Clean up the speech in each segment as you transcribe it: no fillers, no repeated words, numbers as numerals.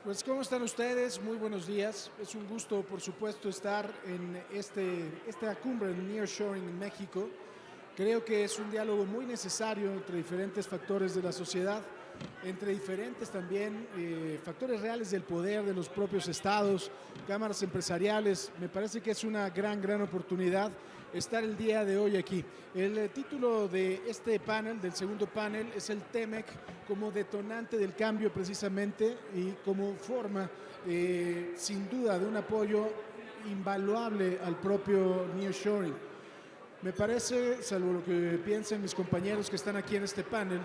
Pues, ¿cómo están ustedes? Muy buenos días. Es un gusto, por supuesto, estar en esta cumbre en Nearshoring en México. Creo que es un diálogo muy necesario entre diferentes factores de la sociedad, entre diferentes también factores reales del poder de los propios estados, cámaras empresariales. Me parece que es una gran oportunidad estar el día de hoy aquí. El título de este panel, del segundo panel, es el TEMEC como detonante del cambio precisamente y como forma, sin duda, de un apoyo invaluable al propio nearshoring. Me parece, salvo lo que piensen mis compañeros que están aquí en este panel,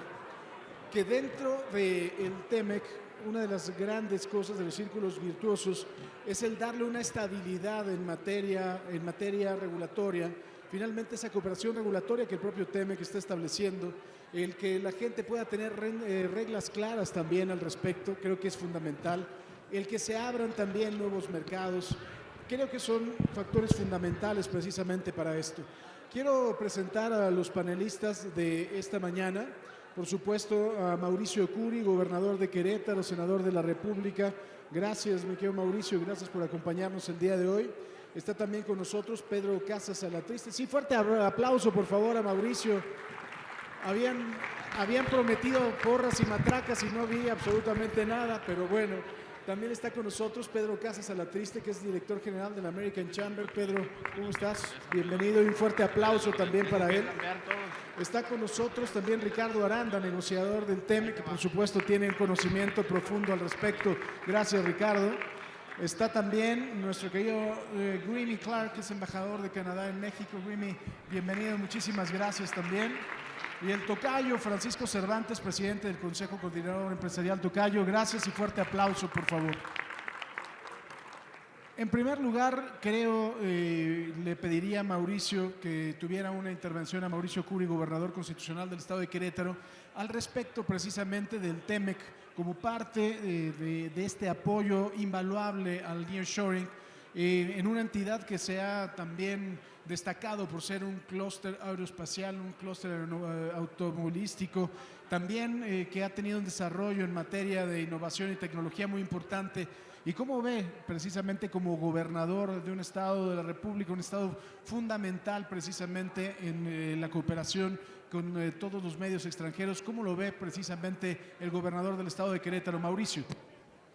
que dentro del TEMEC, una de las grandes cosas de los círculos virtuosos es el darle una estabilidad en materia regulatoria. Finalmente, esa cooperación regulatoria que el propio TEMEC está estableciendo, el que la gente pueda tener reglas claras también al respecto, creo que es fundamental. El que se abran también nuevos mercados, creo que son factores fundamentales precisamente para esto. Quiero presentar a los panelistas de esta mañana. Por supuesto, a Mauricio Curi, gobernador de Querétaro, senador de la República. Gracias, mi querido Mauricio, gracias por acompañarnos el día de hoy. Está también con nosotros Pedro Casas Alatriste. Sí, fuerte aplauso, por favor, a Mauricio. Habían prometido porras y matracas y no vi absolutamente nada, pero bueno. También está con nosotros Pedro Casas Alatriste, que es director general de la American Chamber. Pedro, ¿cómo estás? Bienvenido y un fuerte aplauso también para él. Está con nosotros también Ricardo Aranda, negociador del TEMEC, que por supuesto tiene un conocimiento profundo al respecto. Gracias, Ricardo. Está también nuestro querido Grimmy Clark, que es embajador de Canadá en México. Grimmy, bienvenido, muchísimas gracias también. Y el tocayo Francisco Cervantes, presidente del Consejo Coordinador Empresarial. Tocayo, gracias y fuerte aplauso, por favor. En primer lugar, creo, le pediría a Mauricio que tuviera una intervención a Mauricio Curi, gobernador constitucional del estado de Querétaro, al respecto precisamente del TEMEC como parte de este apoyo invaluable al nearshoring, en una entidad que se ha también destacado por ser un clúster aeroespacial, un clúster automovilístico, también que ha tenido un desarrollo en materia de innovación y tecnología muy importante. ¿Y cómo ve precisamente como gobernador de un estado de la República, un estado fundamental precisamente en la cooperación con todos los medios extranjeros? ¿Cómo lo ve precisamente el gobernador del estado de Querétaro, Mauricio?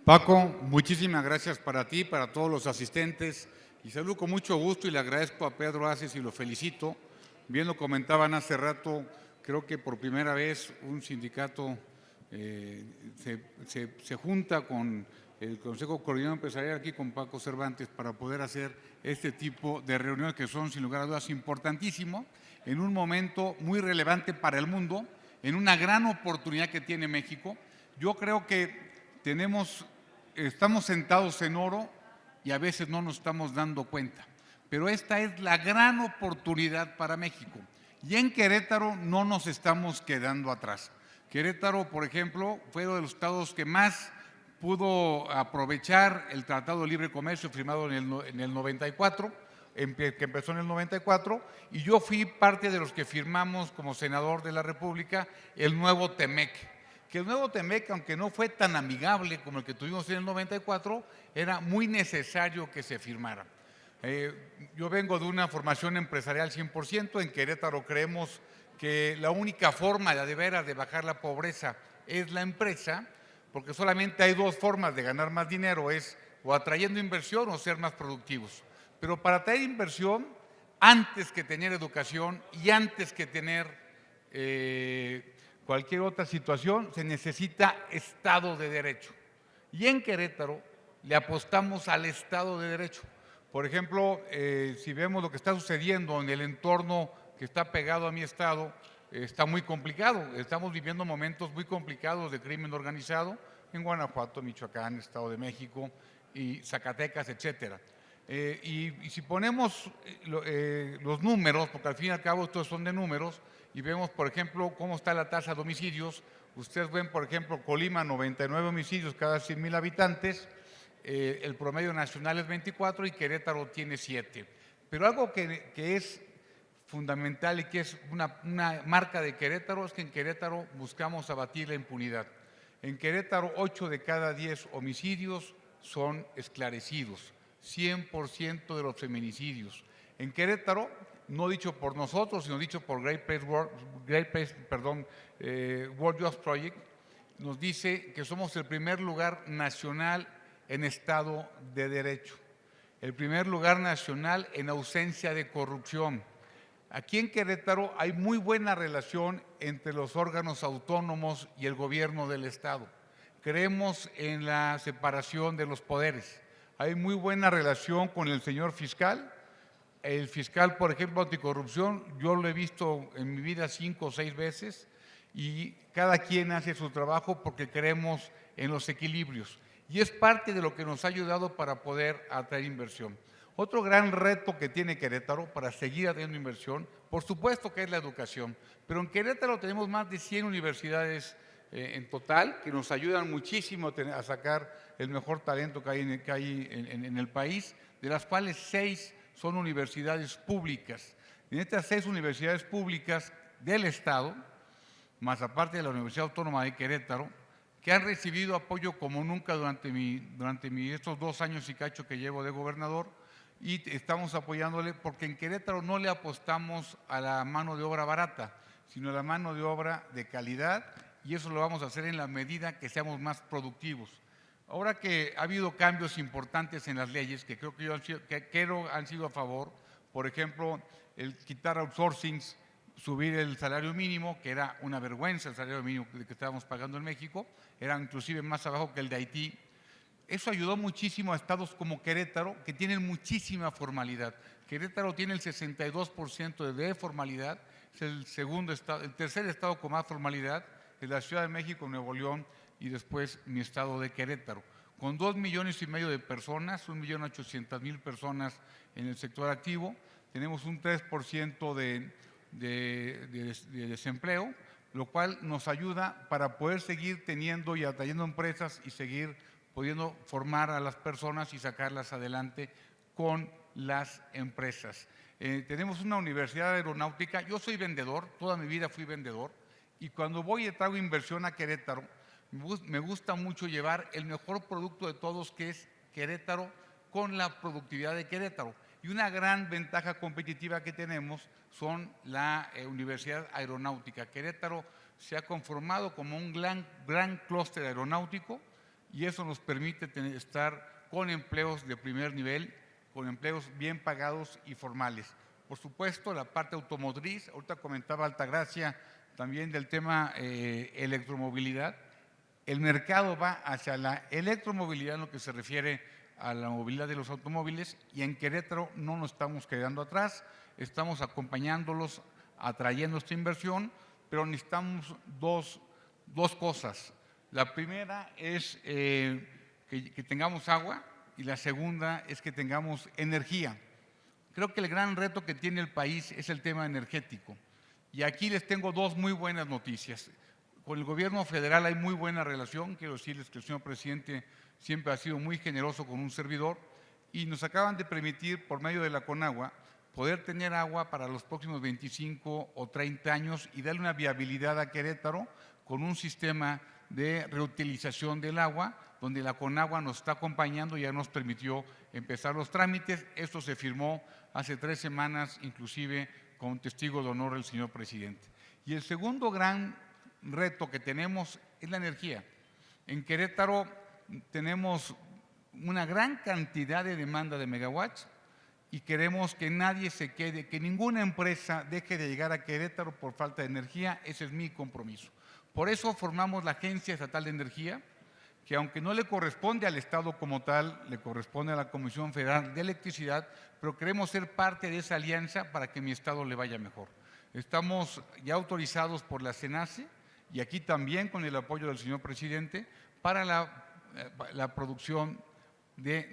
Paco, muchísimas gracias para ti, para todos los asistentes, y saludo con mucho gusto y le agradezco a Pedro Aces y lo felicito. Bien lo comentaban hace rato, creo que por primera vez un sindicato se junta con el Consejo Coordinador Empresarial aquí con Paco Cervantes para poder hacer este tipo de reuniones que son sin lugar a dudas importantísimo en un momento muy relevante para el mundo, en una gran oportunidad que tiene México. Yo creo que estamos sentados en oro y a veces no nos estamos dando cuenta, pero esta es la gran oportunidad para México. Y en Querétaro no nos estamos quedando atrás. Querétaro, por ejemplo, fue uno de los estados que más pudo aprovechar el Tratado de Libre Comercio firmado en el 94, que empezó en el 94, y yo fui parte de los que firmamos como senador de la República el nuevo TEMEC. Que el nuevo TEMEC, aunque no fue tan amigable como el que tuvimos en el 94, era muy necesario que se firmara. Yo vengo de una formación empresarial 100%, en Querétaro creemos que la única forma de veras de bajar la pobreza es la empresa, porque solamente hay dos formas de ganar más dinero, es o atrayendo inversión o ser más productivos. Pero para atraer inversión, antes que tener educación y antes que tener cualquier otra situación, se necesita Estado de Derecho. Y en Querétaro le apostamos al Estado de Derecho. Por ejemplo, si vemos lo que está sucediendo en el entorno que está pegado a mi estado, está muy complicado. Estamos viviendo momentos muy complicados de crimen organizado en Guanajuato, Michoacán, Estado de México y Zacatecas, etcétera. Y si ponemos los números, porque al fin y al cabo estos son de números, y vemos, por ejemplo, cómo está la tasa de homicidios. Ustedes ven, por ejemplo, Colima, 99 homicidios cada 100,000 habitantes, el promedio nacional es 24 y Querétaro tiene 7. Pero algo que es fundamental y que es una marca de Querétaro es que en Querétaro buscamos abatir la impunidad. En Querétaro, 8 de cada 10 homicidios son esclarecidos, 100% de los feminicidios. En Querétaro, no dicho por nosotros, sino dicho por Great Place World Jobs Project, nos dice que somos el primer lugar nacional en Estado de Derecho, el primer lugar nacional en ausencia de corrupción. Aquí en Querétaro hay muy buena relación entre los órganos autónomos y el gobierno del Estado. Creemos en la separación de los poderes. Hay muy buena relación con el señor fiscal. El fiscal, por ejemplo, anticorrupción, yo lo he visto en mi vida 5 o 6 veces y cada quien hace su trabajo porque creemos en los equilibrios. Y es parte de lo que nos ha ayudado para poder atraer inversión. Otro gran reto que tiene Querétaro para seguir atrayendo inversión, por supuesto que es la educación, pero en Querétaro tenemos más de 100 universidades en total que nos ayudan muchísimo a sacar el mejor talento que hay en el país, de las cuales 6 son universidades públicas. En estas 6 universidades públicas del Estado, más aparte de la Universidad Autónoma de Querétaro, que han recibido apoyo como nunca durante estos 2 años y cacho que llevo de gobernador, y estamos apoyándole porque en Querétaro no le apostamos a la mano de obra barata, sino a la mano de obra de calidad, y eso lo vamos a hacer en la medida que seamos más productivos. Ahora que ha habido cambios importantes en las leyes, que creo que han sido a favor, por ejemplo, el quitar outsourcings, subir el salario mínimo, que era una vergüenza el salario mínimo que estábamos pagando en México, era inclusive más abajo que el de Haití. Eso ayudó muchísimo a estados como Querétaro, que tienen muchísima formalidad. Querétaro tiene el 62% de formalidad, es el tercer estado con más formalidad, es la Ciudad de México, Nuevo León y después mi estado de Querétaro. Con 2,5 millones de personas, 1.800.000 personas en el sector activo, tenemos un 3% de desempleo, lo cual nos ayuda para poder seguir teniendo y atrayendo empresas y seguir pudiendo formar a las personas y sacarlas adelante con las empresas. Tenemos una universidad aeronáutica, yo soy vendedor, toda mi vida fui vendedor, y cuando voy y traigo inversión a Querétaro, me gusta mucho llevar el mejor producto de todos, que es Querétaro, con la productividad de Querétaro. Y una gran ventaja competitiva que tenemos son la Universidad Aeronáutica. Querétaro se ha conformado como un gran clúster aeronáutico y eso nos permite estar con empleos de primer nivel, con empleos bien pagados y formales. Por supuesto, la parte automotriz, ahorita comentaba Altagracia también del tema electromovilidad. El mercado va hacia la electromovilidad en lo que se refiere a la movilidad de los automóviles y en Querétaro no nos estamos quedando atrás, estamos acompañándolos, atrayendo esta inversión, pero necesitamos dos cosas. La primera es que tengamos agua y la segunda es que tengamos energía. Creo que el gran reto que tiene el país es el tema energético. Y aquí les tengo 2 muy buenas noticias. Con el gobierno federal hay muy buena relación. Quiero decirles que el señor presidente siempre ha sido muy generoso con un servidor y nos acaban de permitir, por medio de la Conagua, poder tener agua para los próximos 25 o 30 años y darle una viabilidad a Querétaro con un sistema de reutilización del agua, donde la Conagua nos está acompañando y ya nos permitió empezar los trámites. Esto se firmó hace 3 semanas, inclusive con testigo de honor el señor presidente. Y el segundo gran reto que tenemos es la energía. En Querétaro tenemos una gran cantidad de demanda de megawatts y queremos que nadie se quede, que ninguna empresa deje de llegar a Querétaro por falta de energía. Ese es mi compromiso. Por eso formamos la Agencia Estatal de Energía, que aunque no le corresponde al Estado como tal, le corresponde a la Comisión Federal de Electricidad, pero queremos ser parte de esa alianza para que mi Estado le vaya mejor. Estamos ya autorizados por la CENACE y aquí también con el apoyo del señor presidente para la producción de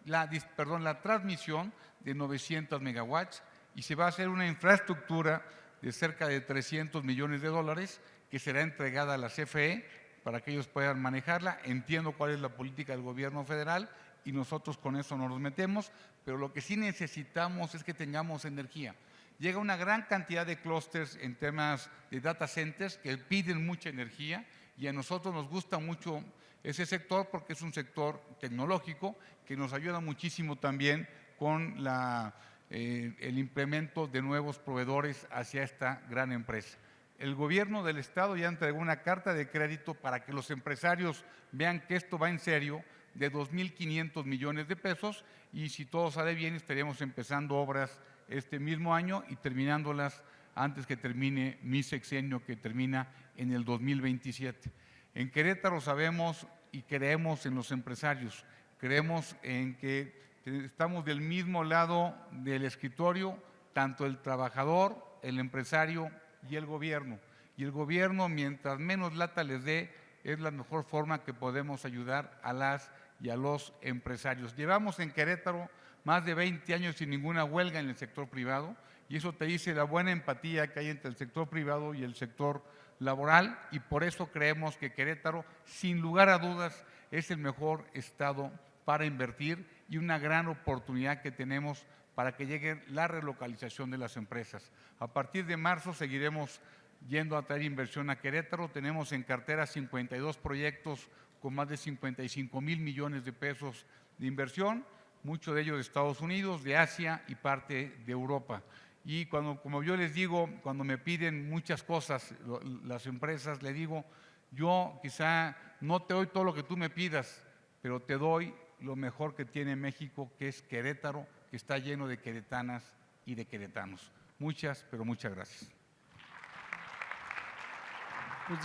la transmisión de 900 megawatts y se va a hacer una infraestructura de cerca de 300 millones de dólares que será entregada a la CFE para que ellos puedan manejarla. Entiendo cuál es la política del gobierno federal y nosotros con eso no nos metemos, pero lo que sí necesitamos es que tengamos energía. Llega una gran cantidad de clústeres en temas de data centers que piden mucha energía y a nosotros nos gusta mucho ese sector porque es un sector tecnológico que nos ayuda muchísimo también con el implemento de nuevos proveedores hacia esta gran empresa. El gobierno del estado ya entregó una carta de crédito para que los empresarios vean que esto va en serio, de 2.500 millones de pesos, y si todo sale bien estaríamos empezando obras este mismo año y terminándolas antes que termine mi sexenio, que termina en el 2027. En Querétaro sabemos y creemos en los empresarios, creemos en que estamos del mismo lado del escritorio, tanto el trabajador, el empresario y el gobierno. Y el gobierno, mientras menos lata les dé, es la mejor forma que podemos ayudar a las y a los empresarios. Llevamos en Querétaro más de 20 años sin ninguna huelga en el sector privado, y eso te dice la buena empatía que hay entre el sector privado y el sector laboral, y por eso creemos que Querétaro, sin lugar a dudas, es el mejor estado para invertir y una gran oportunidad que tenemos para que llegue la relocalización de las empresas. A partir de marzo seguiremos yendo a traer inversión a Querétaro. Tenemos en cartera 52 proyectos con más de 55,000 millones de pesos de inversión, mucho de ellos de Estados Unidos, de Asia y parte de Europa. Y como yo les digo, cuando me piden muchas cosas las empresas, les digo, yo quizá no te doy todo lo que tú me pidas, pero te doy lo mejor que tiene México, que es Querétaro, que está lleno de queretanas y de queretanos. Muchas, pero muchas gracias. Pues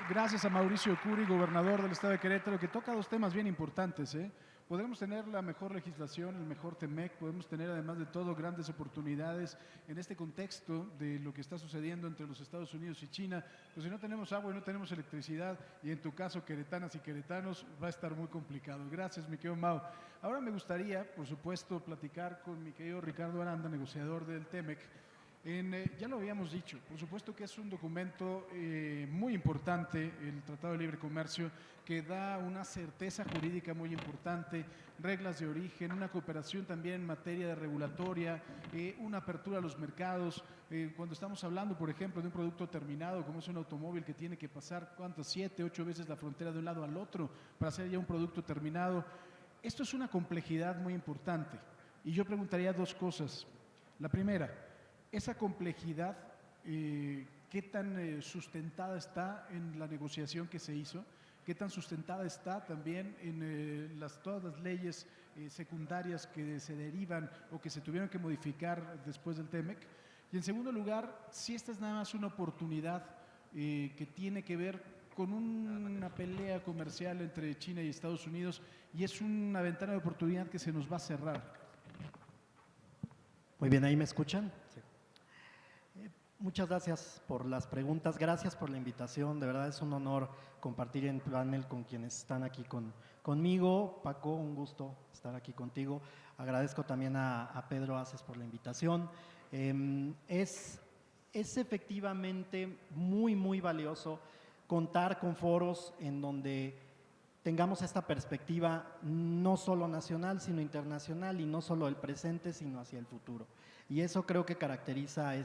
gracias a Mauricio Curi, gobernador del estado de Querétaro, que toca dos temas bien importantes, ¿eh? Podremos tener la mejor legislación, el mejor TEMEC, podemos tener además de todo grandes oportunidades en este contexto de lo que está sucediendo entre los Estados Unidos y China, pues si no tenemos agua y no tenemos electricidad, y en tu caso queretanas y queretanos, va a estar muy complicado. Gracias, mi querido Mau. Ahora me gustaría, por supuesto, platicar con mi querido Ricardo Aranda, negociador del TEMEC. Ya lo habíamos dicho, por supuesto que es un documento muy importante, el Tratado de Libre Comercio, que da una certeza jurídica muy importante, reglas de origen, una cooperación también en materia de regulatoria, una apertura a los mercados. Cuando estamos hablando, por ejemplo, de un producto terminado, como es un automóvil que tiene que pasar, ¿cuántas? 7, 8 veces la frontera de un lado al otro para hacer ya un producto terminado. Esto es una complejidad muy importante. Y yo preguntaría dos cosas. La primera, esa complejidad, ¿qué tan sustentada está en la negociación que se hizo? ¿Qué tan sustentada está también en todas las leyes secundarias que se derivan o que se tuvieron que modificar después del TEMEC? Y en segundo lugar, si esta es nada más una oportunidad que tiene que ver con una pelea comercial entre China y Estados Unidos y es una ventana de oportunidad que se nos va a cerrar. Muy bien, ¿ahí me escuchan? Sí. Muchas gracias por las preguntas, gracias por la invitación, de verdad es un honor compartir en panel con quienes están aquí conmigo. Paco, un gusto estar aquí contigo. Agradezco también a Pedro Aces por la invitación. Es efectivamente muy valioso contar con foros en donde tengamos esta perspectiva no solo nacional, sino internacional, y no solo el presente, sino hacia el futuro. Y eso creo que caracteriza a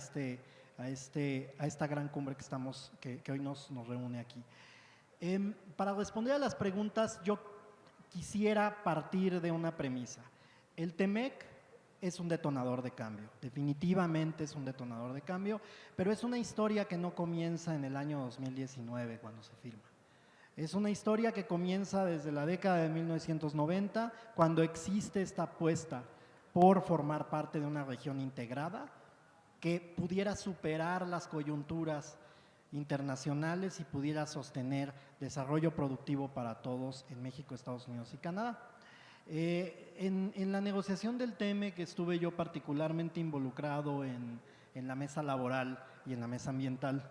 esta gran cumbre que hoy nos reúne aquí. Para responder a las preguntas, yo quisiera partir de una premisa. El TEMEC es un detonador de cambio, definitivamente es un detonador de cambio, pero es una historia que no comienza en el año 2019 cuando se firma. Es una historia que comienza desde la década de 1990, cuando existe esta apuesta por formar parte de una región integrada que pudiera superar las coyunturas internacionales y pudiera sostener desarrollo productivo para todos en México, Estados Unidos y Canadá. En la negociación del TEMEC estuve yo particularmente involucrado en la mesa laboral y en la mesa ambiental.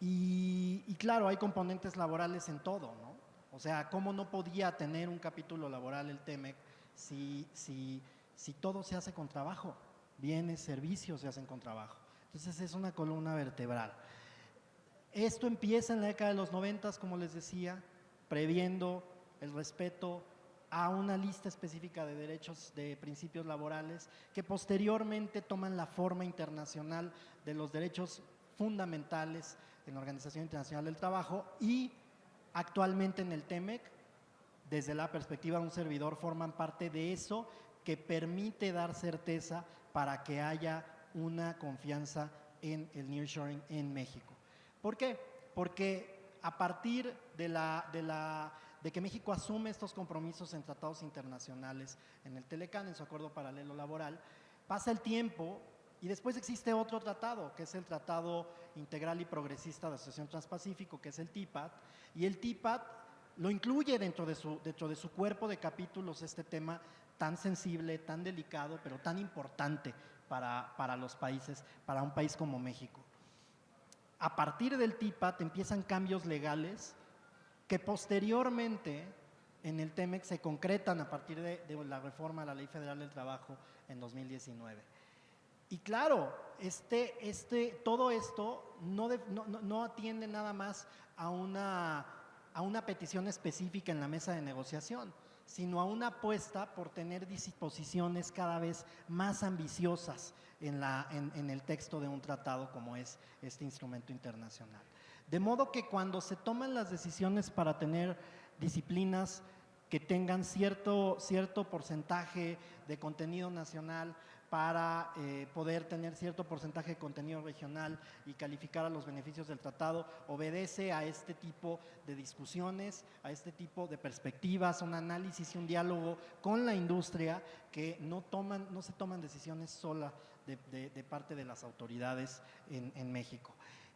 Y claro, hay componentes laborales en todo, ¿no? O sea, ¿cómo no podía tener un capítulo laboral el TEMEC si todo se hace con trabajo? Bienes, servicios se hacen con trabajo. Entonces es una columna vertebral. Esto empieza en la década de los 90, como les decía, previendo el respeto a una lista específica de derechos, de principios laborales, que posteriormente toman la forma internacional de los derechos fundamentales en la Organización Internacional del Trabajo y actualmente en el TEMEC, desde la perspectiva de un servidor, forman parte de eso que permite dar certeza para que haya una confianza en el nearshoring en México. ¿Por qué? Porque a partir de que México asume estos compromisos en tratados internacionales, en el Telecán, en su acuerdo paralelo laboral, pasa el tiempo y después existe otro tratado, que es el Tratado Integral y Progresista de Asociación Transpacífico, que es el TIPAD, y el TIPAD lo incluye dentro de su cuerpo de capítulos este tema tan sensible, tan delicado, pero tan importante para los países, para un país como México. A partir del TIPAD empiezan cambios legales que posteriormente en el TEMEC se concretan a partir de la reforma a la Ley Federal del Trabajo en 2019. Y claro, todo esto no atiende nada más a una petición específica en la mesa de negociación, sino a una apuesta por tener disposiciones cada vez más ambiciosas en el texto de un tratado como es este instrumento internacional. De modo que cuando se toman las decisiones para tener disciplinas que tengan cierto porcentaje de contenido nacional, para poder tener cierto porcentaje de contenido regional y calificar a los beneficios del tratado, obedece a este tipo de discusiones, a este tipo de perspectivas, un análisis y un diálogo con la industria que no se toman decisiones sola de parte de las autoridades en México.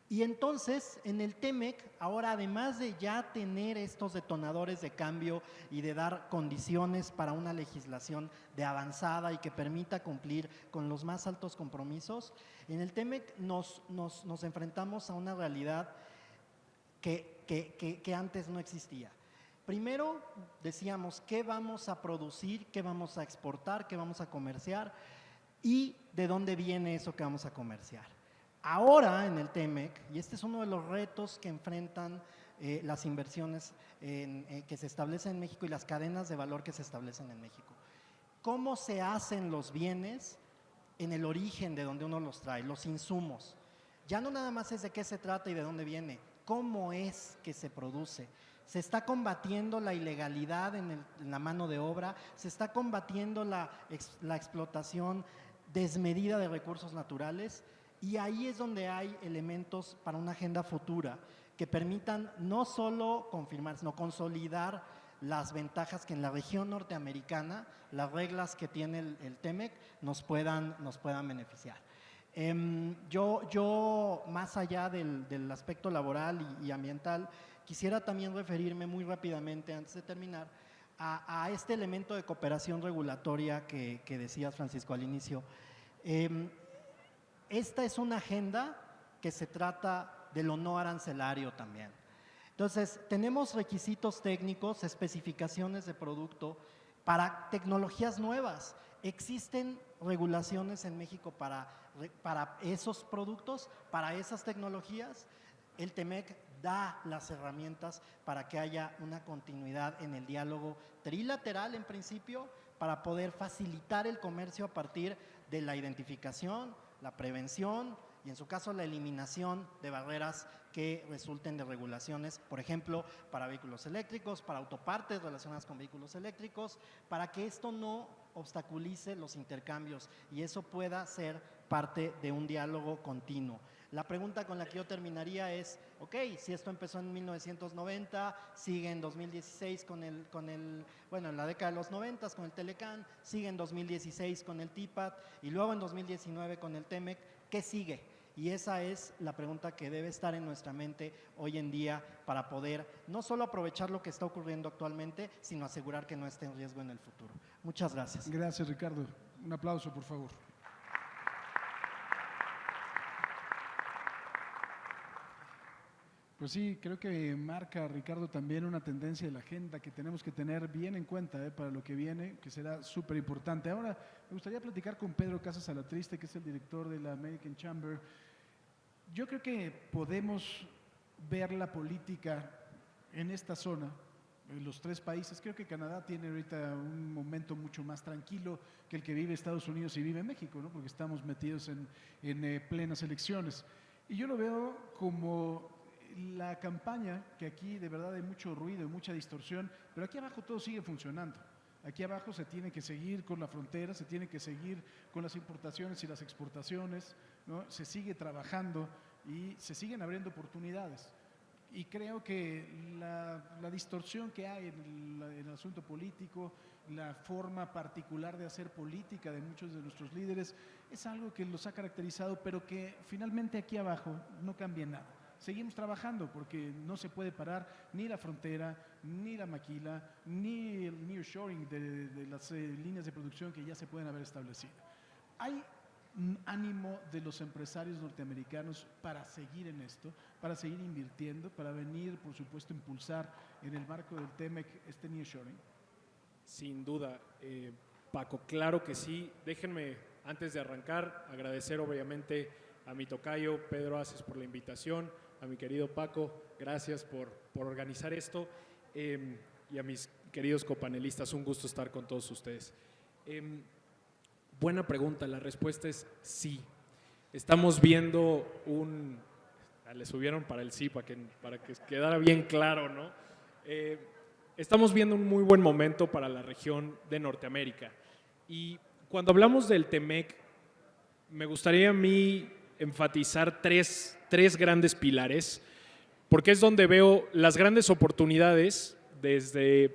Y entonces, en el TEMEC, ahora además de ya tener estos detonadores de cambio y de dar condiciones para una legislación de avanzada y que permita cumplir con los más altos compromisos, en el TEMEC nos enfrentamos a una realidad que antes no existía. Primero, decíamos, ¿qué vamos a producir? ¿Qué vamos a exportar? ¿Qué vamos a comerciar? ¿Y de dónde viene eso que vamos a comerciar? Ahora en el TEMEC, y este es uno de los retos que enfrentan las inversiones que se establecen en México y las cadenas de valor que se establecen en México. ¿Cómo se hacen los bienes en el origen de donde uno los trae, los insumos? Ya no nada más es de qué se trata y de dónde viene, cómo es que se produce. Se está combatiendo la ilegalidad en la mano de obra, se está combatiendo la explotación desmedida de recursos naturales. Y ahí es donde hay elementos para una agenda futura que permitan no solo confirmar, sino consolidar las ventajas que en la región norteamericana, las reglas que tiene el TEMEC nos puedan beneficiar. Yo más allá del aspecto laboral y ambiental, quisiera también referirme muy rápidamente, antes de terminar, a este elemento de cooperación regulatoria que decías, Francisco, al inicio. Esta es una agenda que se trata de lo no arancelario también. Entonces, tenemos requisitos técnicos, especificaciones de producto para tecnologías nuevas. ¿Existen regulaciones en México para esos productos, para esas tecnologías? El TEMEC da las herramientas para que haya una continuidad en el diálogo trilateral en principio, para poder facilitar el comercio a partir de la identificación, la prevención y en su caso la eliminación de barreras que resulten de regulaciones, por ejemplo, para vehículos eléctricos, para autopartes relacionadas con vehículos eléctricos, para que esto no obstaculice los intercambios y eso pueda ser parte de un diálogo continuo. La pregunta con la que yo terminaría es, ok, si esto empezó en 1990, sigue en 2016 bueno, en la década de los 90 con el Telecán, sigue en 2016 con el TIPAD y luego en 2019 con el TEMEC, ¿qué sigue? Y esa es la pregunta que debe estar en nuestra mente hoy en día para poder no solo aprovechar lo que está ocurriendo actualmente, sino asegurar que no esté en riesgo en el futuro. Muchas gracias. Gracias, Ricardo. Un aplauso, por favor. Pues sí, creo que marca, Ricardo, también una tendencia de la agenda que tenemos que tener bien en cuenta para lo que viene, que será súper importante. Ahora, me gustaría platicar con Pedro Casas Alatriste, que es el director de la American Chamber. Yo creo que podemos ver la política en esta zona, en los tres países. Creo que Canadá tiene ahorita un momento mucho más tranquilo que el que vive Estados Unidos y vive México, ¿no? Porque estamos metidos en plenas elecciones. Y yo lo veo como la campaña, que aquí de verdad hay mucho ruido y mucha distorsión, pero aquí abajo todo sigue funcionando. Aquí abajo se tiene que seguir con la frontera, se tiene que seguir con las importaciones y las exportaciones, ¿no? Se sigue trabajando y se siguen abriendo oportunidades. Y creo que la distorsión que hay en el asunto político, la forma particular de hacer política de muchos de nuestros líderes, es algo que los ha caracterizado, pero que finalmente aquí abajo no cambia nada. Seguimos trabajando porque no se puede parar ni la frontera, ni la maquila, ni el nearshoring de las líneas de producción que ya se pueden haber establecido. Hay ánimo de los empresarios norteamericanos para seguir en esto, para seguir invirtiendo, para venir, por supuesto, impulsar en el marco del TEMEC este nearshoring. Sin duda, Paco, claro que sí. Déjenme, antes de arrancar, agradecer obviamente a mi tocayo Pedro Aces por la invitación, a mi querido Paco, gracias por organizar esto, y a mis queridos copanelistas, un gusto estar con todos ustedes. Buena pregunta, la respuesta es sí. Estamos viendo le subieron para el sí, para que quedara bien claro, ¿no? Estamos viendo un muy buen momento para la región de Norteamérica. Y cuando hablamos del TEMEC, me gustaría a mí enfatizar tres grandes pilares, porque es donde veo las grandes oportunidades desde,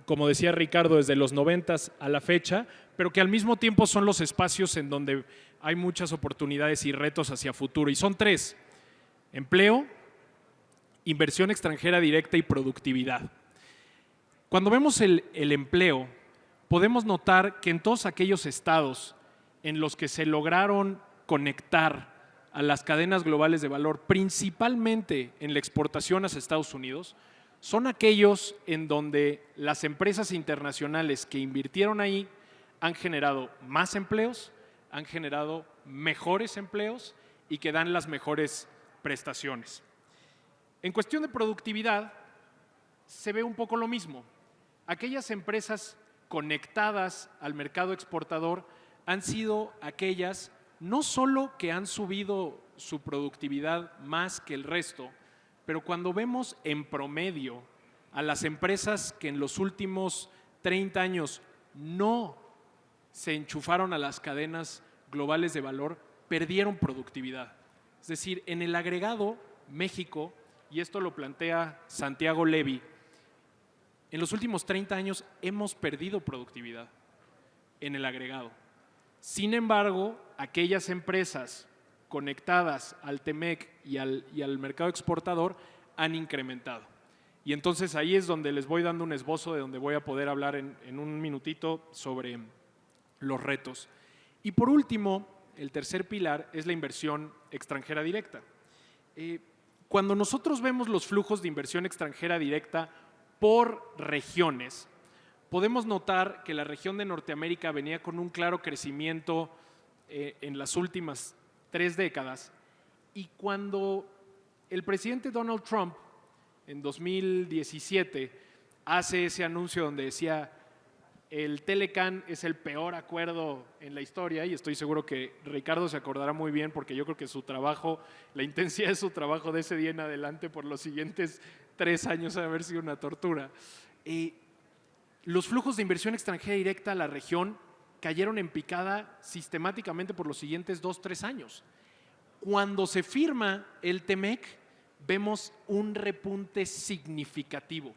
como decía Ricardo, desde los 90s a la fecha, pero que al mismo tiempo son los espacios en donde hay muchas oportunidades y retos hacia futuro. Y son tres: empleo, inversión extranjera directa y productividad. Cuando vemos el empleo, podemos notar que en todos aquellos estados en los que se lograron conectar a las cadenas globales de valor, principalmente en la exportación hacia Estados Unidos, son aquellos en donde las empresas internacionales que invirtieron ahí han generado más empleos, han generado mejores empleos y que dan las mejores prestaciones. En cuestión de productividad, se ve un poco lo mismo. Aquellas empresas conectadas al mercado exportador han sido aquellas no solo que han subido su productividad más que el resto, pero cuando vemos en promedio a las empresas que en los últimos 30 años no se enchufaron a las cadenas globales de valor, perdieron productividad. Es decir, en el agregado, México, y esto lo plantea Santiago Levy, en los últimos 30 años hemos perdido productividad en el agregado. Sin embargo, aquellas empresas conectadas al TEMEC y al mercado exportador han incrementado. Y entonces ahí es donde les voy dando un esbozo de donde voy a poder hablar en un minutito sobre los retos. Y por último, el tercer pilar es la inversión extranjera directa. Cuando nosotros vemos los flujos de inversión extranjera directa por regiones, podemos notar que la región de Norteamérica venía con un claro crecimiento en las últimas 3 décadas, y cuando el presidente Donald Trump en 2017 hace ese anuncio donde decía el Telecan es el peor acuerdo en la historia, y estoy seguro que Ricardo se acordará muy bien porque yo creo que su trabajo, la intensidad de su trabajo de ese día en adelante por los siguientes 3 años ha de haber sido una tortura. Los flujos de inversión extranjera directa a la región cayeron en picada sistemáticamente por los siguientes 2-3 años. Cuando se firma el TEMEC, vemos un repunte significativo.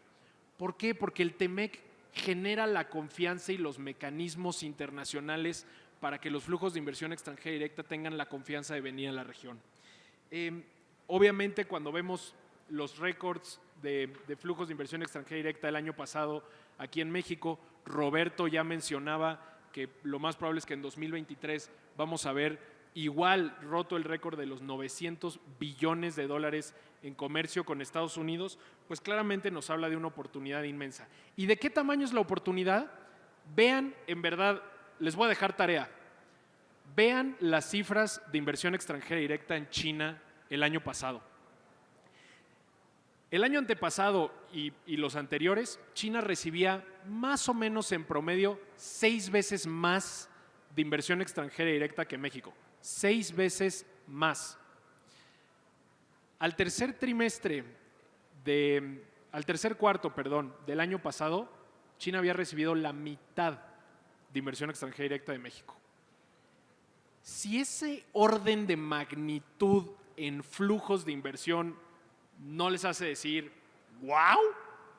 ¿Por qué? Porque el TEMEC genera la confianza y los mecanismos internacionales para que los flujos de inversión extranjera directa tengan la confianza de venir a la región. Obviamente, cuando vemos los récords de flujos de inversión extranjera directa del año pasado aquí en México, Roberto ya mencionaba que lo más probable es que en 2023 vamos a ver igual roto el récord de los 900 billones de dólares en comercio con Estados Unidos, pues claramente nos habla de una oportunidad inmensa. ¿Y de qué tamaño es la oportunidad? Vean, en verdad, les voy a dejar tarea, vean las cifras de inversión extranjera directa en China el año pasado. El año antepasado y los anteriores, China recibía más o menos en promedio 6 veces más de inversión extranjera directa que México. 6 veces más. al tercer cuarto, del año pasado, China había recibido la mitad de inversión extranjera directa de México. Si ese orden de magnitud en flujos de inversión no les hace decir ¡wow!,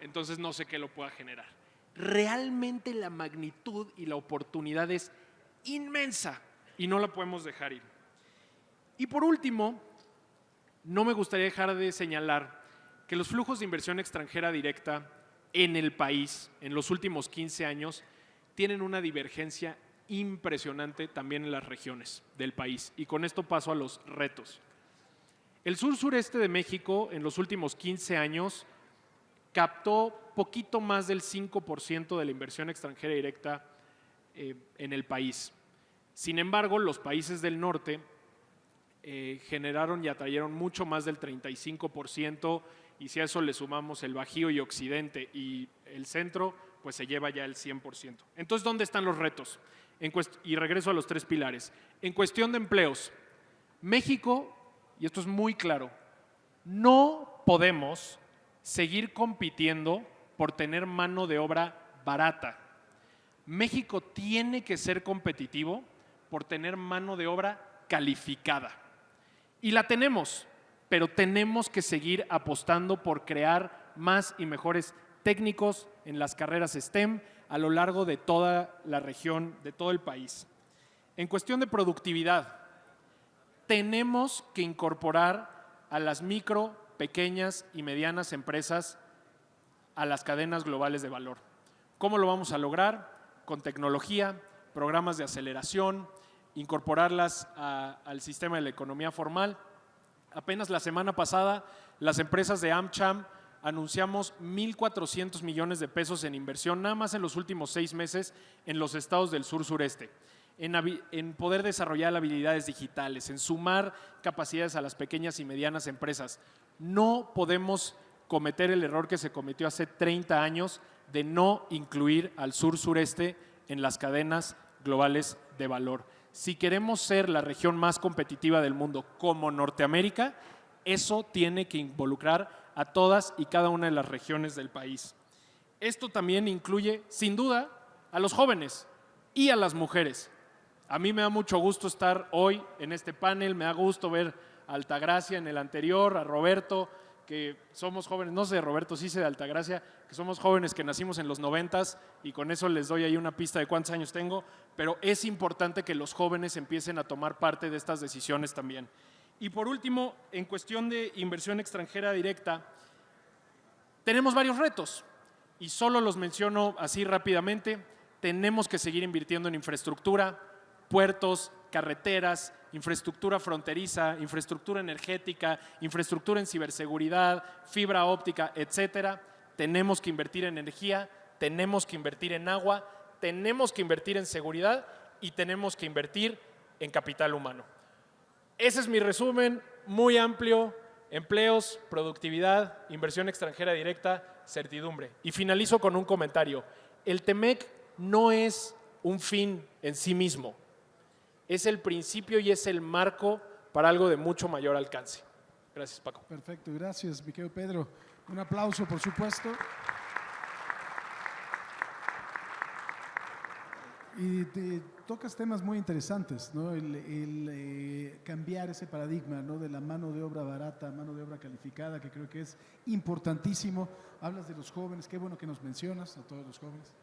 entonces no sé qué lo pueda generar. Realmente la magnitud y la oportunidad es inmensa y no la podemos dejar ir. Y por último, no me gustaría dejar de señalar que los flujos de inversión extranjera directa en el país en los últimos 15 años tienen una divergencia impresionante también en las regiones del país. Y con esto paso a los retos. El sur-sureste de México en los últimos 15 años captó poquito más del 5% de la inversión extranjera directa en el país. Sin embargo, los países del norte generaron y atrayeron mucho más del 35%, y si a eso le sumamos el Bajío y Occidente y el centro, pues se lleva ya el 100%. Entonces, ¿dónde están los retos? Y regreso a los 3 pilares. En cuestión de empleos, México, y esto es muy claro, no podemos seguir compitiendo por tener mano de obra barata. México tiene que ser competitivo por tener mano de obra calificada. Y la tenemos, pero tenemos que seguir apostando por crear más y mejores técnicos en las carreras STEM a lo largo de toda la región, de todo el país. En cuestión de productividad, tenemos que incorporar a las micro, pequeñas y medianas empresas a las cadenas globales de valor. ¿Cómo lo vamos a lograr? Con tecnología, programas de aceleración, incorporarlas al sistema de la economía formal. Apenas la semana pasada, las empresas de AmCham anunciamos 1.400 millones de pesos en inversión, nada más en los últimos 6 meses, en los estados del sur-sureste, en poder desarrollar habilidades digitales, en sumar capacidades a las pequeñas y medianas empresas. No podemos cometer el error que se cometió hace 30 años de no incluir al sur-sureste en las cadenas globales de valor. Si queremos ser la región más competitiva del mundo como Norteamérica, eso tiene que involucrar a todas y cada una de las regiones del país. Esto también incluye, sin duda, a los jóvenes y a las mujeres. A mí me da mucho gusto estar hoy en este panel, me da gusto ver a Altagracia en el anterior, a Roberto, que somos jóvenes, no sé de Roberto, sí sé de Altagracia, que somos jóvenes que nacimos en los 90s y con eso les doy ahí una pista de cuántos años tengo, pero es importante que los jóvenes empiecen a tomar parte de estas decisiones también. Y por último, en cuestión de inversión extranjera directa, tenemos varios retos y solo los menciono así rápidamente. Tenemos que seguir invirtiendo en infraestructura, puertos, carreteras, infraestructura fronteriza, infraestructura energética, infraestructura en ciberseguridad, fibra óptica, etcétera. Tenemos que invertir en energía, tenemos que invertir en agua, tenemos que invertir en seguridad y tenemos que invertir en capital humano. Ese es mi resumen, muy amplio: empleos, productividad, inversión extranjera directa, certidumbre. Y finalizo con un comentario. El TEMEC no es un fin en sí mismo. Es el principio y es el marco para algo de mucho mayor alcance. Gracias, Paco. Perfecto, gracias, mi querido Pedro. Un aplauso, por supuesto. Y te tocas temas muy interesantes, ¿no? El cambiar ese paradigma, ¿no? De la mano de obra barata, mano de obra calificada, que creo que es importantísimo. Hablas de los jóvenes, qué bueno que nos mencionas, a todos los jóvenes,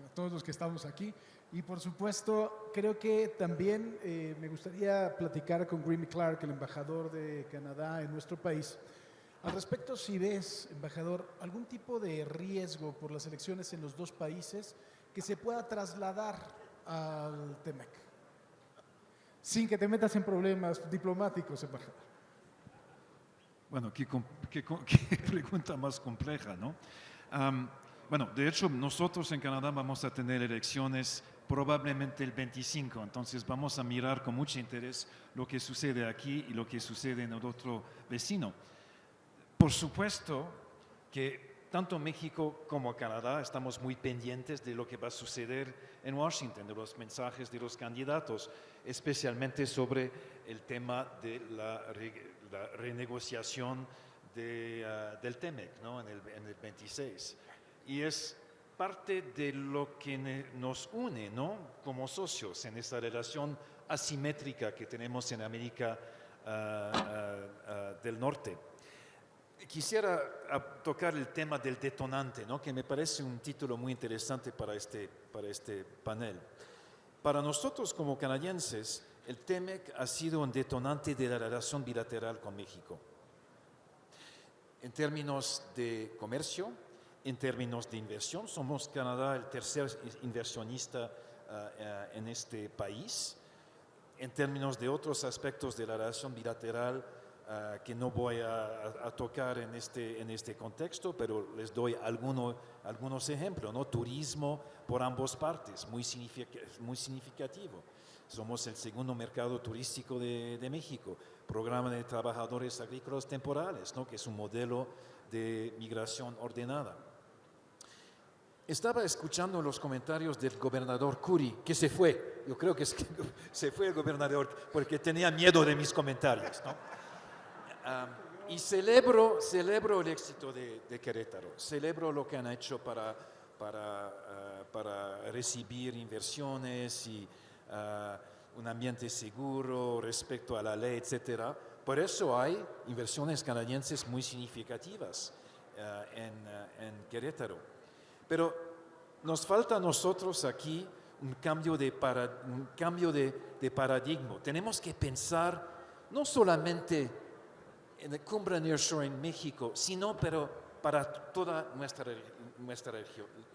a todos los que estamos aquí. Y por supuesto, creo que también me gustaría platicar con Grimmy Clark, el embajador de Canadá en nuestro país. Al respecto, si ves, embajador, algún tipo de riesgo por las elecciones en los 2 países que se pueda trasladar al TEMEC, sin que te metas en problemas diplomáticos, embajador. Bueno, qué pregunta más compleja, ¿no? Bueno, de hecho, nosotros en Canadá vamos a tener elecciones probablemente el 25, entonces vamos a mirar con mucho interés lo que sucede aquí y lo que sucede en el otro vecino. Por supuesto que tanto México como Canadá estamos muy pendientes de lo que va a suceder en Washington, de los mensajes de los candidatos, especialmente sobre el tema de la renegociación del TEMEC, ¿no? en el 26. Y es parte de lo que nos une, ¿no? como socios en esta relación asimétrica que tenemos en América del Norte. Quisiera tocar el tema del detonante, ¿no? que me parece un título muy interesante para este panel. Para nosotros como canadienses, el TEMEC ha sido un detonante de la relación bilateral con México. En términos de comercio, en términos de inversión, somos Canadá el tercer inversionista en este país. En términos de otros aspectos de la relación bilateral, que no voy a tocar en este contexto, pero les doy algunos ejemplos, ¿no? Turismo por ambas partes, muy significativo. Somos el segundo mercado turístico de México. Programa de trabajadores agrícolas temporales, ¿no? que es un modelo de migración ordenada. Estaba escuchando los comentarios del gobernador Curry, que se fue. Yo creo que se fue el gobernador porque tenía miedo de mis comentarios, ¿no? Y celebro el éxito de Querétaro, celebro lo que han hecho para recibir inversiones y un ambiente seguro respecto a la ley, etc. Por eso hay inversiones canadienses muy significativas en Querétaro. Pero nos falta a nosotros aquí un cambio de paradigma. Tenemos que pensar no solamente en la cumbre Nearshoring México, sino para toda nuestra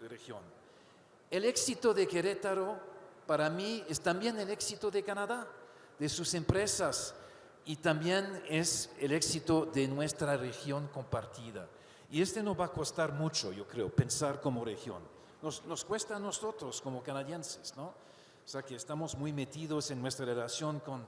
región. El éxito de Querétaro para mí es también el éxito de Canadá, de sus empresas, y también es el éxito de nuestra región compartida. Y nos va a costar mucho, yo creo, pensar como región. Nos cuesta a nosotros como canadienses, ¿no? O sea que estamos muy metidos en nuestra relación con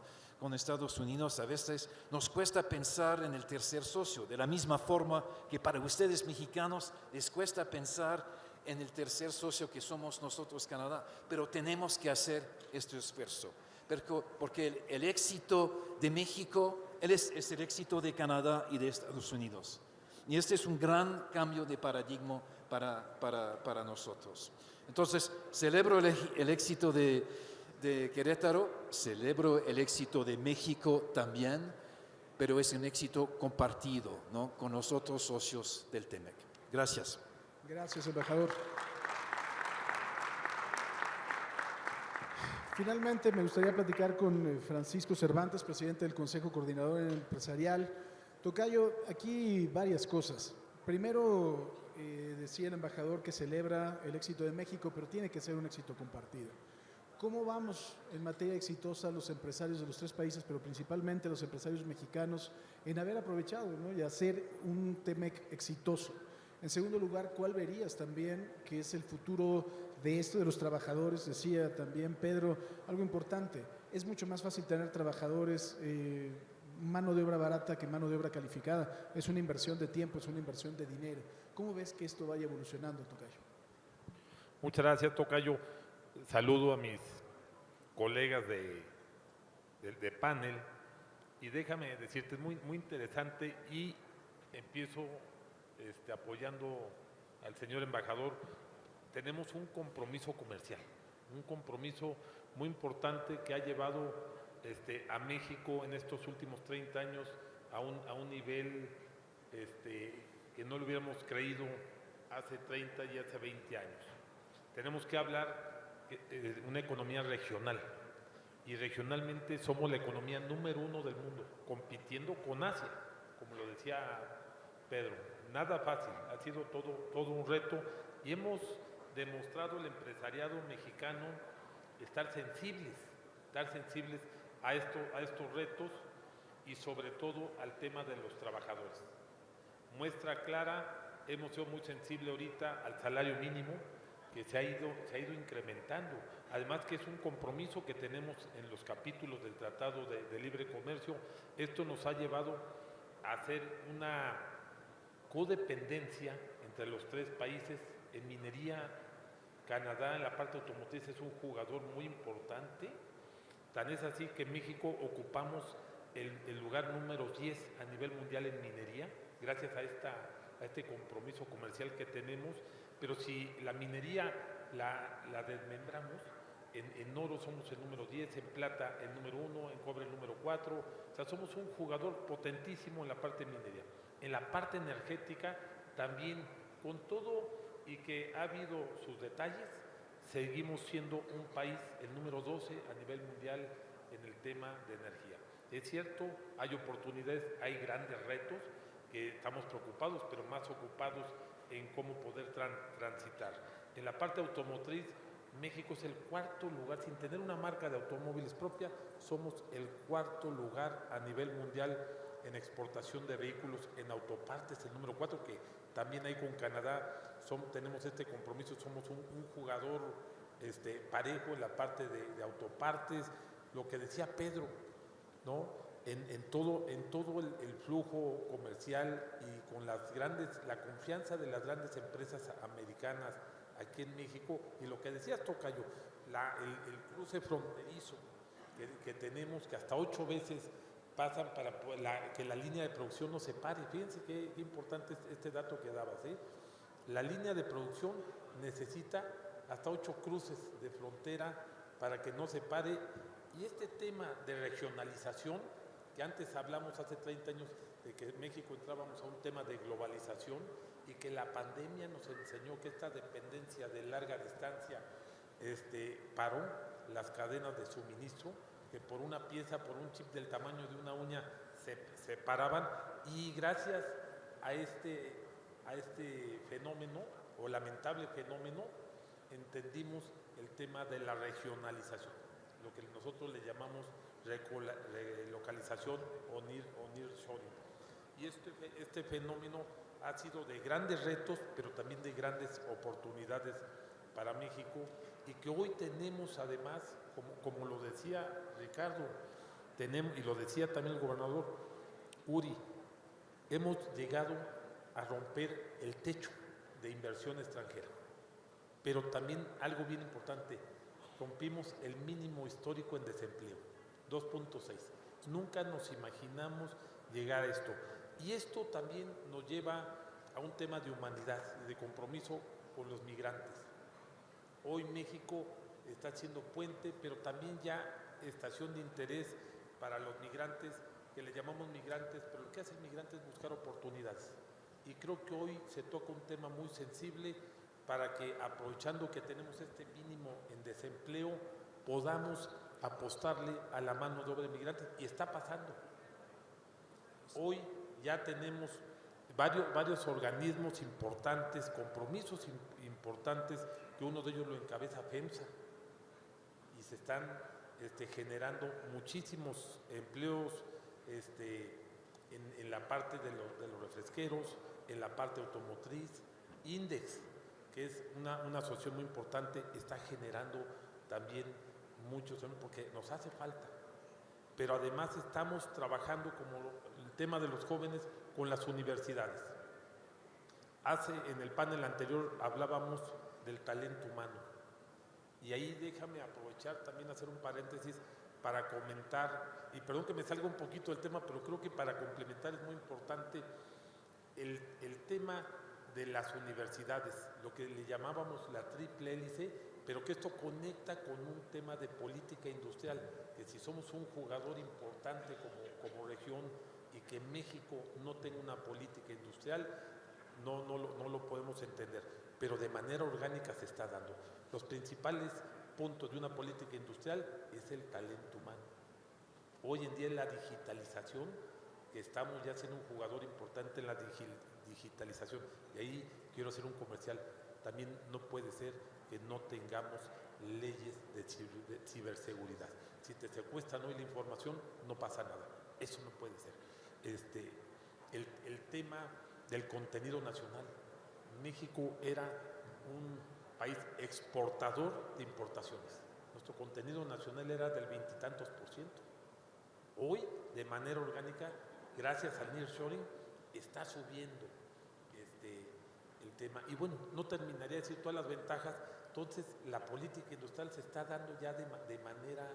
Estados Unidos. A veces nos cuesta pensar en el tercer socio, de la misma forma que para ustedes mexicanos les cuesta pensar en el tercer socio que somos nosotros, Canadá. Pero tenemos que hacer este esfuerzo, porque el éxito de México es el éxito de Canadá y de Estados Unidos. Y este es un gran cambio de paradigma para nosotros. Entonces, celebro el éxito de Querétaro, celebro el éxito de México también, pero es un éxito compartido, ¿no? con los otros socios del TEMEC. Gracias. Gracias, embajador. Finalmente, me gustaría platicar con Francisco Cervantes, presidente del Consejo Coordinador Empresarial. Tocayo, aquí varias cosas. Primero, decía el embajador que celebra el éxito de México, pero tiene que ser un éxito compartido. ¿Cómo vamos en materia exitosa los empresarios de los tres países, pero principalmente los empresarios mexicanos, en haber aprovechado, ¿no? y hacer un TEMEC exitoso? En segundo lugar, ¿cuál verías también que es el futuro de esto de los trabajadores? Decía también Pedro, algo importante, es mucho más fácil tener trabajadores, mano de obra barata que mano de obra calificada. Es una inversión de tiempo, es una inversión de dinero. ¿Cómo ves que esto vaya evolucionando, Tocayo? Muchas gracias, Tocayo. Saludo a mis colegas de panel y déjame decirte, es muy, muy interesante y empiezo apoyando al señor embajador. Tenemos un compromiso comercial, un compromiso muy importante que ha llevado a México en estos últimos 30 años a un nivel que no lo hubiéramos creído hace 30 y hace 20 años. Tenemos que hablar de una economía regional y regionalmente somos la economía número 1 del mundo, compitiendo con Asia, como lo decía Pedro. Nada fácil, ha sido todo un reto y hemos demostrado el empresariado mexicano estar sensibles a estos retos y sobre todo al tema de los trabajadores. Muestra clara, hemos sido muy sensibles ahorita al salario mínimo que se ha ido incrementando, además que es un compromiso que tenemos en los capítulos del Tratado de Libre Comercio. Esto nos ha llevado a hacer una codependencia entre entre los tres países. En minería, Canadá en la parte automotriz es un jugador muy importante. Tan es así que en México ocupamos el lugar número 10 a nivel mundial en minería, gracias a este compromiso comercial que tenemos. Pero si la minería la desmembramos, en oro somos el número 10, en plata el número 1, en cobre el número 4. O sea, somos un jugador potentísimo en la parte de minería. En la parte energética también, con todo y que ha habido sus detalles, seguimos siendo un país, el número 12 a nivel mundial en el tema de energía. Es cierto, hay oportunidades, hay grandes retos, que estamos preocupados, pero más ocupados en cómo poder transitar. En la parte automotriz, México es el cuarto lugar, sin tener una marca de automóviles propia, somos el cuarto lugar a nivel mundial en exportación de vehículos, en autopartes, el número 4, que también ahí con Canadá tenemos este compromiso, somos un jugador parejo en la parte de autopartes. Lo que decía Pedro, ¿no? En todo el flujo comercial y con la confianza de las grandes empresas americanas aquí en México, y lo que decías, Tocayo, el cruce fronterizo que tenemos, que hasta 8 veces pasan para que la línea de producción no se pare. Fíjense qué importante es este dato que dabas, ¿eh? La línea de producción necesita hasta 8 cruces de frontera para que no se pare. Y este tema de regionalización, que antes hablamos hace 30 años de que en México entrábamos a un tema de globalización, y que la pandemia nos enseñó que esta dependencia de larga distancia paró las cadenas de suministro, que por una pieza, por un chip del tamaño de una uña se paraban, y gracias a este fenómeno, o lamentable fenómeno, entendimos el tema de la regionalización, lo que nosotros le llamamos relocalización o nearshoring. Y este fenómeno ha sido de grandes retos, pero también de grandes oportunidades para México, y que hoy tenemos además, como lo decía Ricardo, y lo decía también el gobernador Uri, hemos llegado a romper el techo de inversión extranjera. Pero también algo bien importante, rompimos el mínimo histórico en desempleo, 2.6. Nunca nos imaginamos llegar a esto. Y esto también nos lleva a un tema de humanidad y de compromiso con los migrantes. Hoy México está siendo puente, pero también ya estación de interés para los migrantes, que le llamamos migrantes, pero lo que hace el migrante es buscar oportunidades. Y creo que hoy se toca un tema muy sensible para que, aprovechando que tenemos este mínimo en desempleo, podamos apostarle a la mano de obra de migrantes. Y está pasando. Hoy ya tenemos varios organismos importantes, compromisos importantes, que uno de ellos lo encabeza FEMSA, y se están generando muchísimos empleos en la parte de los refresqueros, en la parte automotriz. Index, que es una asociación muy importante, está generando también muchos, porque nos hace falta. Pero además estamos trabajando, como el tema de los jóvenes, con las universidades. En el panel anterior hablábamos del talento humano, y ahí déjame aprovechar también hacer un paréntesis para comentar, y perdón que me salga un poquito del tema, pero creo que para complementar es muy importante el tema de las universidades, lo que le llamábamos la triple hélice, pero que esto conecta con un tema de política industrial, que si somos un jugador importante como región, y que México no tenga una política industrial, no lo podemos entender, pero de manera orgánica se está dando. Los principales puntos de una política industrial es el talento humano. Hoy en día es la digitalización, que estamos ya siendo un jugador importante en la digitalización, y ahí quiero hacer un comercial. También no puede ser que no tengamos leyes de ciberseguridad. Si te secuestran hoy la información, no pasa nada. Eso no puede ser. El tema del contenido nacional. México era un país exportador de importaciones. Nuestro contenido nacional era del 20 y tantos %. Hoy, de manera orgánica, gracias al nearshoring, está subiendo el tema. Y bueno, no terminaría de decir todas las ventajas. Entonces, la política industrial se está dando ya de manera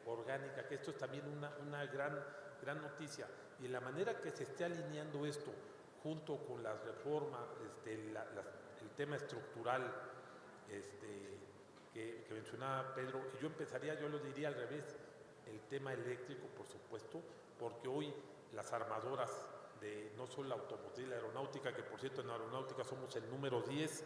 orgánica, que esto es también una gran noticia. Y la manera que se esté alineando esto junto con las reformas, el tema estructural que mencionaba Pedro, y yo lo diría al revés, el tema eléctrico, por supuesto, porque hoy las armadoras de no solo la automotriz, la aeronáutica, que por cierto en aeronáutica somos el número 10,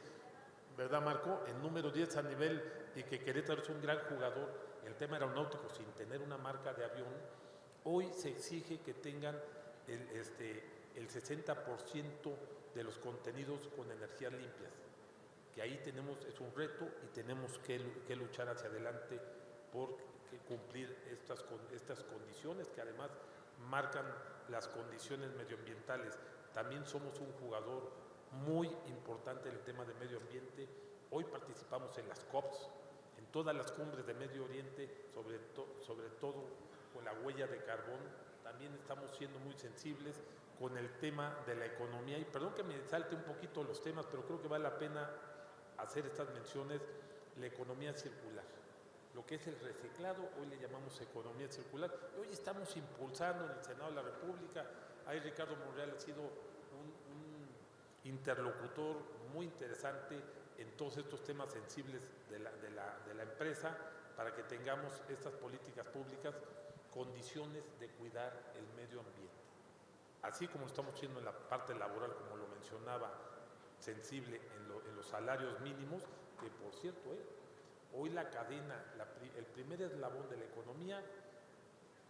¿verdad, Marco? El número 10 a nivel, y que Querétaro es un gran jugador, el tema aeronáutico sin tener una marca de avión, hoy se exige que tengan el 60% de los contenidos con energías limpias, que ahí es un reto y tenemos que luchar hacia adelante por cumplir estas condiciones que además marcan las condiciones medioambientales. También somos un jugador muy importante en el tema de medio ambiente. Hoy participamos en las COPs, en todas las cumbres de Medio Oriente, sobre todo con la huella de carbón. También estamos siendo muy sensibles con el tema de la economía. Y perdón que me salte un poquito los temas, pero creo que vale la pena hacer estas menciones. La economía circular, lo que es el reciclado, hoy le llamamos economía circular. Hoy estamos impulsando en el Senado de la República. Ahí Ricardo Monreal ha sido un interlocutor muy interesante en todos estos temas sensibles de la empresa, para que tengamos estas políticas públicas, condiciones de cuidar el medio ambiente. Así como estamos haciendo en la parte laboral, como lo mencionaba, sensible en los salarios mínimos, que por cierto, hoy la cadena, el primer eslabón de la economía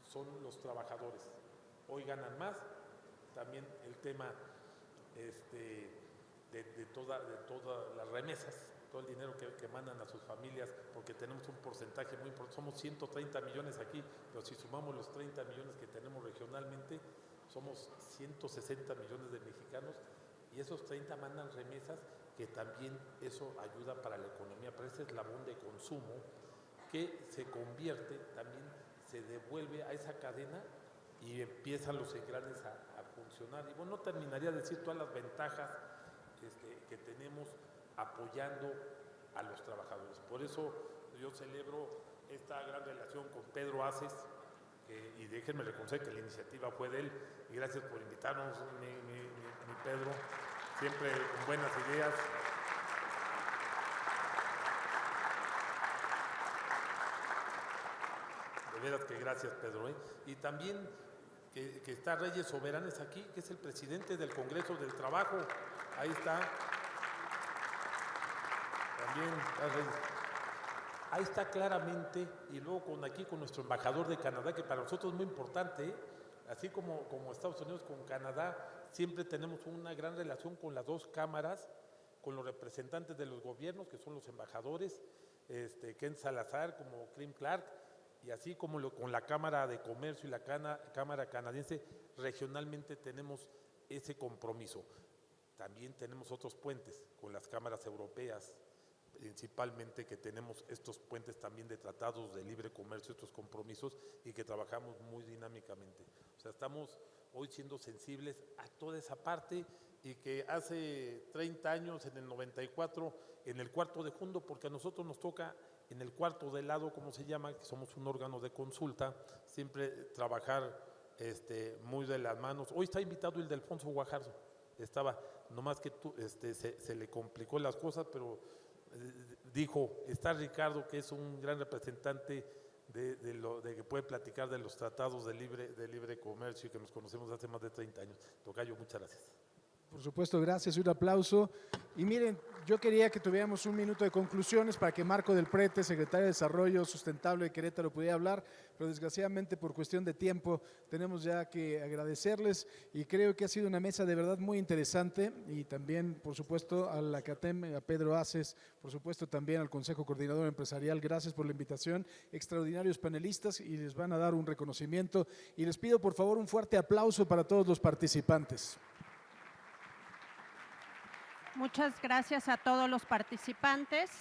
son los trabajadores. Hoy ganan más. También el tema de todas las remesas, todo el dinero que mandan a sus familias, porque tenemos un porcentaje muy importante. Somos 130 millones aquí, pero si sumamos los 30 millones que tenemos regionalmente, somos 160 millones de mexicanos, y esos 30 mandan remesas, que también eso ayuda para la economía, para ese eslabón de consumo que se convierte, también se devuelve a esa cadena y empiezan los engranes a funcionar. Y bueno, no terminaría de decir todas las ventajas que tenemos apoyando a los trabajadores. Por eso yo celebro esta gran relación con Pedro Aces, y déjenme reconocer que la iniciativa fue de él, y gracias por invitarnos, mi Pedro, siempre con buenas ideas. De veras que gracias, Pedro. Y también que está Reyes Soberanes aquí, que es el presidente del Congreso del Trabajo. Ahí está. También está Reyes. Ahí está claramente, y luego con nuestro embajador de Canadá, que para nosotros es muy importante, así como Estados Unidos con Canadá, siempre tenemos una gran relación con las dos cámaras, con los representantes de los gobiernos, que son los embajadores, Ken Salazar, como Kim Clark, y así como con la Cámara de Comercio y la Cámara Canadiense, regionalmente tenemos ese compromiso. También tenemos otros puentes con las cámaras europeas, principalmente, que tenemos estos puentes también de tratados de libre comercio, estos compromisos, y que trabajamos muy dinámicamente. O sea, estamos hoy siendo sensibles a toda esa parte, y que hace 30 años, en el 94, en el cuarto de junio, porque a nosotros nos toca en el cuarto de lado, como se llama, que somos un órgano de consulta, siempre trabajar muy de las manos. Hoy está invitado el de Alfonso Guajardo, estaba, nomás que se le complicó las cosas, pero dijo, está Ricardo, que es un gran representante de que puede platicar de los tratados de libre comercio, y que nos conocemos hace más de 30 años. Tocayo, muchas gracias. Por supuesto, gracias y un aplauso. Y miren, yo quería que tuviéramos un minuto de conclusiones para que Marco del Prete, secretario de Desarrollo Sustentable de Querétaro, pudiera hablar, pero desgraciadamente por cuestión de tiempo tenemos ya que agradecerles, y creo que ha sido una mesa de verdad muy interesante, y también, por supuesto, a la CATEM, a Pedro Aces, por supuesto también al Consejo Coordinador Empresarial, gracias por la invitación, extraordinarios panelistas, y les van a dar un reconocimiento, y les pido por favor un fuerte aplauso para todos los participantes. Muchas gracias a todos los participantes.